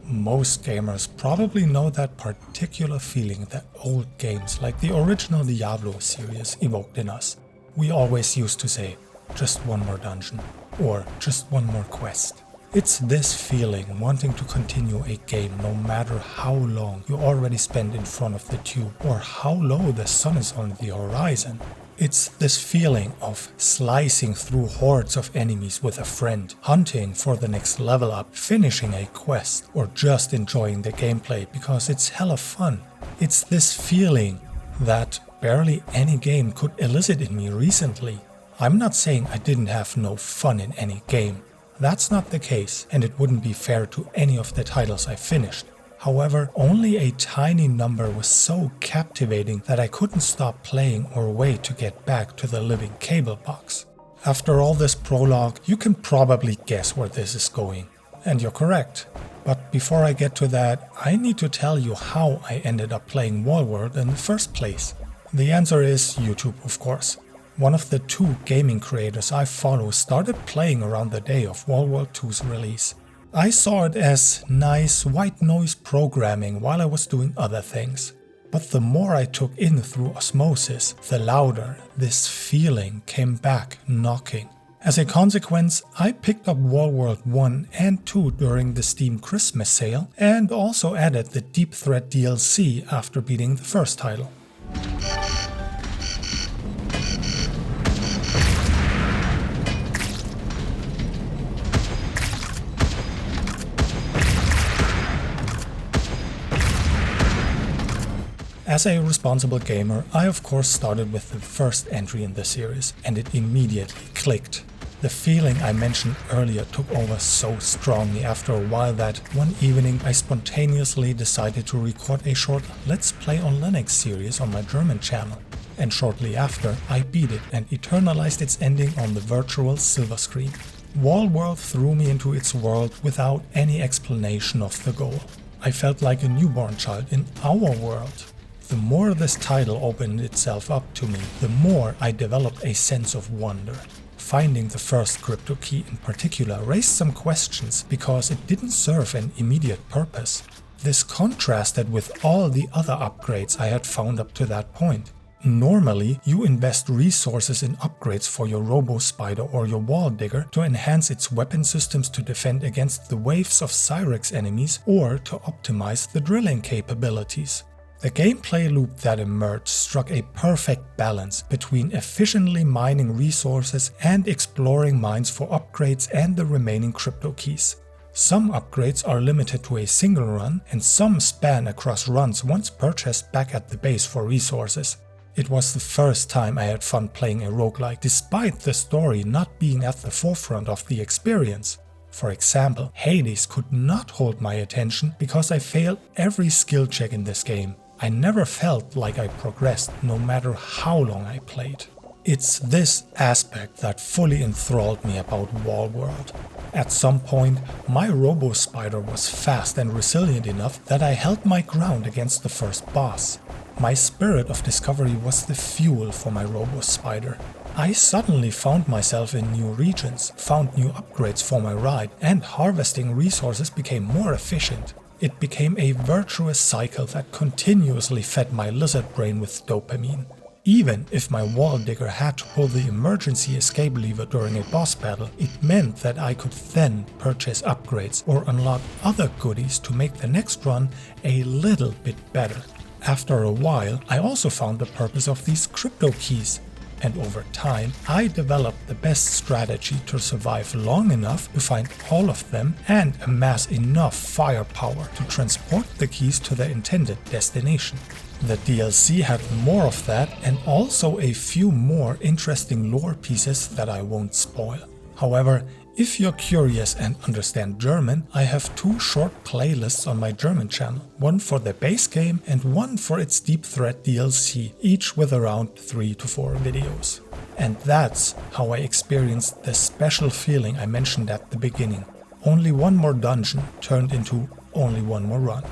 Most gamers probably know that particular feeling that old games like the original Diablo series evoked in us. We always used to say, just one more dungeon, or just one more quest. It's this feeling wanting to continue a game no matter how long you already spend in front of the tube or how low the sun is on the horizon. It's this feeling of slicing through hordes of enemies with a friend, hunting for the next level up, finishing a quest, or just enjoying the gameplay because it's hella fun. It's this feeling that barely any game could elicit in me recently. I'm not saying I didn't have no fun in any game. That's not the case, and it wouldn't be fair to any of the titles I finished. However, only a tiny number was so captivating that I couldn't stop playing or wait to get back to the living cable box. After all this prologue, you can probably guess where this is going. And you're correct. But before I get to that, I need to tell you how I ended up playing Wallworld in the first place. The answer is YouTube, of course. One of the two gaming creators I follow started playing around the day of Wallworld 2's release. I saw it as nice white noise programming while I was doing other things. But the more I took in through osmosis, the louder this feeling came back knocking. As a consequence, I picked up Wallworld 1 and 2 during the Steam Christmas sale and also added the Deep Threat DLC after beating the first title. As a responsible gamer, I of course started with the first entry in the series, and it immediately clicked. The feeling I mentioned earlier took over so strongly after a while that one evening I spontaneously decided to record a short Let's Play on Linux series on my German channel. And shortly after, I beat it and eternalized its ending on the virtual silver screen. Wallworld threw me into its world without any explanation of the goal. I felt like a newborn child in our world. The more this title opened itself up to me, the more I developed a sense of wonder. Finding the first crypto key in particular raised some questions because it didn't serve an immediate purpose. This contrasted with all the other upgrades I had found up to that point. Normally, you invest resources in upgrades for your Robo-Spider or your Wall Digger to enhance its weapon systems to defend against the waves of Cyrex enemies or to optimize the drilling capabilities. The gameplay loop that emerged struck a perfect balance between efficiently mining resources and exploring mines for upgrades and the remaining crypto keys. Some upgrades are limited to a single run, and some span across runs once purchased back at the base for resources. It was the first time I had fun playing a roguelike, despite the story not being at the forefront of the experience. For example, Hades could not hold my attention because I failed every skill check in this game. I never felt like I progressed, no matter how long I played. It's this aspect that fully enthralled me about Wallworld. At some point, my Robo-Spider was fast and resilient enough that I held my ground against the first boss. My spirit of discovery was the fuel for my Robo-Spider. I suddenly found myself in new regions, found new upgrades for my ride, and harvesting resources became more efficient. It became a virtuous cycle that continuously fed my lizard brain with dopamine. Even if my Wall Digger had to pull the emergency escape lever during a boss battle, it meant that I could then purchase upgrades or unlock other goodies to make the next run a little bit better. After a while, I also found the purpose of these crypto keys. And over time, I developed the best strategy to survive long enough to find all of them and amass enough firepower to transport the keys to their intended destination. The DLC had more of that and also a few more interesting lore pieces that I won't spoil. However, if you're curious and understand German, I have two short playlists on my German channel, one for the base game and one for its Deep Threat DLC, each with around 3 to 4 videos. And that's how I experienced the special feeling I mentioned at the beginning. Only one more dungeon turned into only one more run.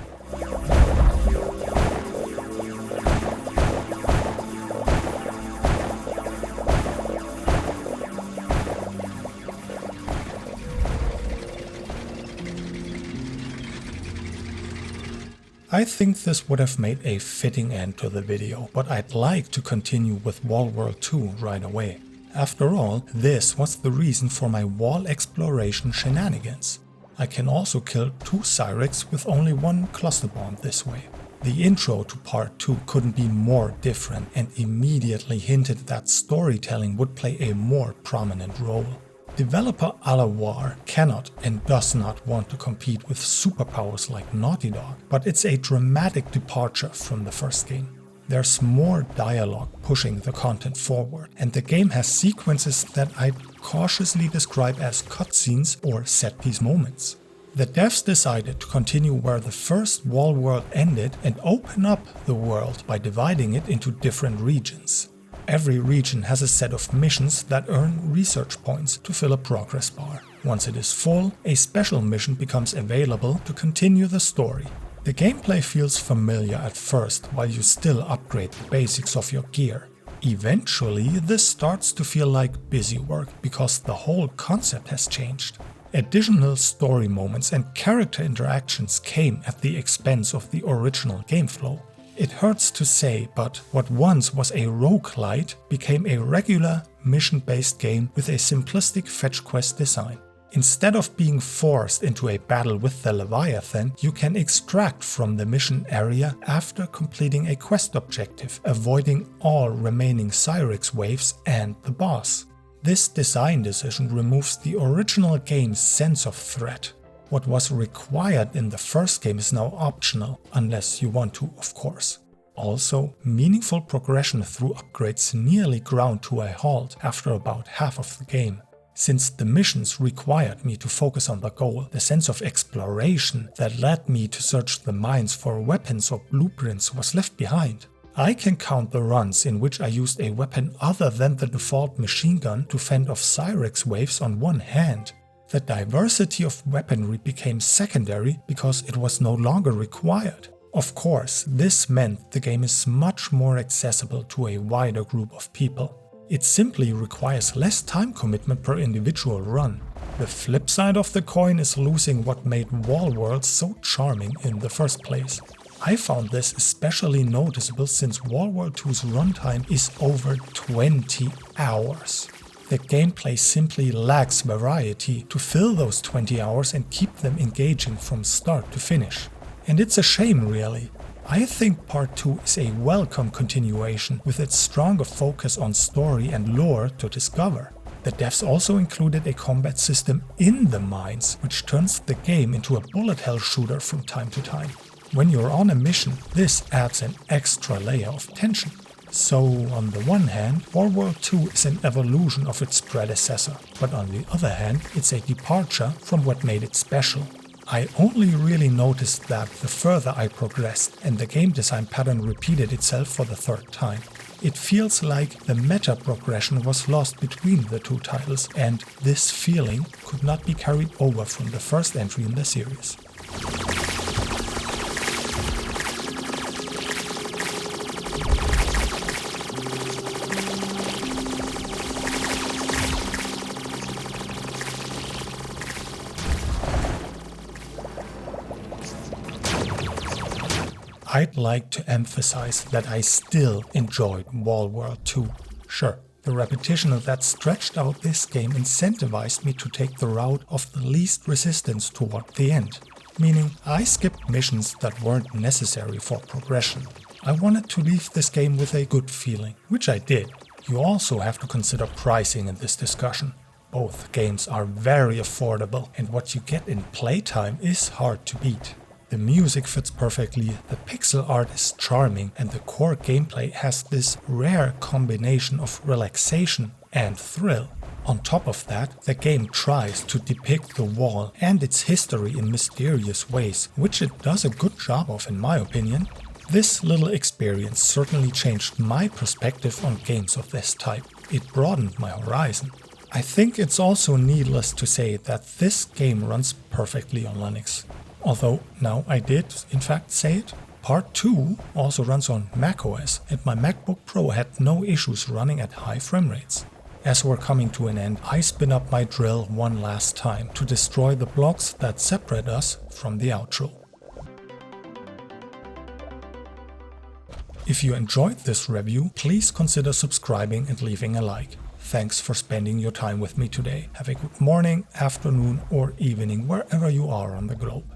I think this would have made a fitting end to the video, but I'd like to continue with Wall World 2 right away. After all, this was the reason for my wall exploration shenanigans. I can also kill 2 Cyrex with only 1 cluster bomb this way. The intro to part 2 couldn't be more different and immediately hinted that storytelling would play a more prominent role. Developer Alawar cannot and does not want to compete with superpowers like Naughty Dog, but it's a dramatic departure from the first game. There's more dialogue pushing the content forward, and the game has sequences that I'd cautiously describe as cutscenes or set-piece moments. The devs decided to continue where the first Wall World ended and open up the world by dividing it into different regions. Every region has a set of missions that earn research points to fill a progress bar. Once it is full, a special mission becomes available to continue the story. The gameplay feels familiar at first while you still upgrade the basics of your gear. Eventually, this starts to feel like busy work because the whole concept has changed. Additional story moments and character interactions came at the expense of the original game flow. It hurts to say, but what once was a rogue-lite became a regular, mission-based game with a simplistic fetch quest design. Instead of being forced into a battle with the Leviathan, you can extract from the mission area after completing a quest objective, avoiding all remaining Cyrex waves and the boss. This design decision removes the original game's sense of threat. What was required in the first game is now optional, unless you want to, of course. Also, meaningful progression through upgrades nearly ground to a halt after about half of the game. Since the missions required me to focus on the goal, the sense of exploration that led me to search the mines for weapons or blueprints was left behind. I can count the runs in which I used a weapon other than the default machine gun to fend off Cyrex waves on one hand. The diversity of weaponry became secondary because it was no longer required. Of course, this meant the game is much more accessible to a wider group of people. It simply requires less time commitment per individual run. The flip side of the coin is losing what made Wall World so charming in the first place. I found this especially noticeable since Wall World 2's runtime is over 20 hours. The gameplay simply lacks variety to fill those 20 hours and keep them engaging from start to finish. And it's a shame, really. I think part 2 is a welcome continuation with its stronger focus on story and lore to discover. The devs also included a combat system in the mines, which turns the game into a bullet hell shooter from time to time. When you're on a mission, this adds an extra layer of tension. So, on the one hand, Wall World 2 is an evolution of its predecessor, but on the other hand, it's a departure from what made it special. I only really noticed that the further I progressed and the game design pattern repeated itself for the third time. It feels like the meta progression was lost between the two titles, and this feeling could not be carried over from the first entry in the series. I'd like to emphasize that I still enjoyed Wall World 2. Sure, the repetition of that stretched out this game incentivized me to take the route of the least resistance toward the end, meaning I skipped missions that weren't necessary for progression. I wanted to leave this game with a good feeling, which I did. You also have to consider pricing in this discussion. Both games are very affordable, and what you get in playtime is hard to beat. The music fits perfectly, the pixel art is charming, and the core gameplay has this rare combination of relaxation and thrill. On top of that, the game tries to depict the Wall and its history in mysterious ways, which it does a good job of in my opinion. This little experience certainly changed my perspective on games of this type. It broadened my horizon. I think it's also needless to say that this game runs perfectly on Linux. Although now I did in fact say it. Part 2 also runs on macOS, and my MacBook Pro had no issues running at high frame rates. As we're coming to an end, I spin up my drill one last time to destroy the blocks that separate us from the outro. If you enjoyed this review, please consider subscribing and leaving a like. Thanks for spending your time with me today. Have a good morning, afternoon or evening wherever you are on the globe.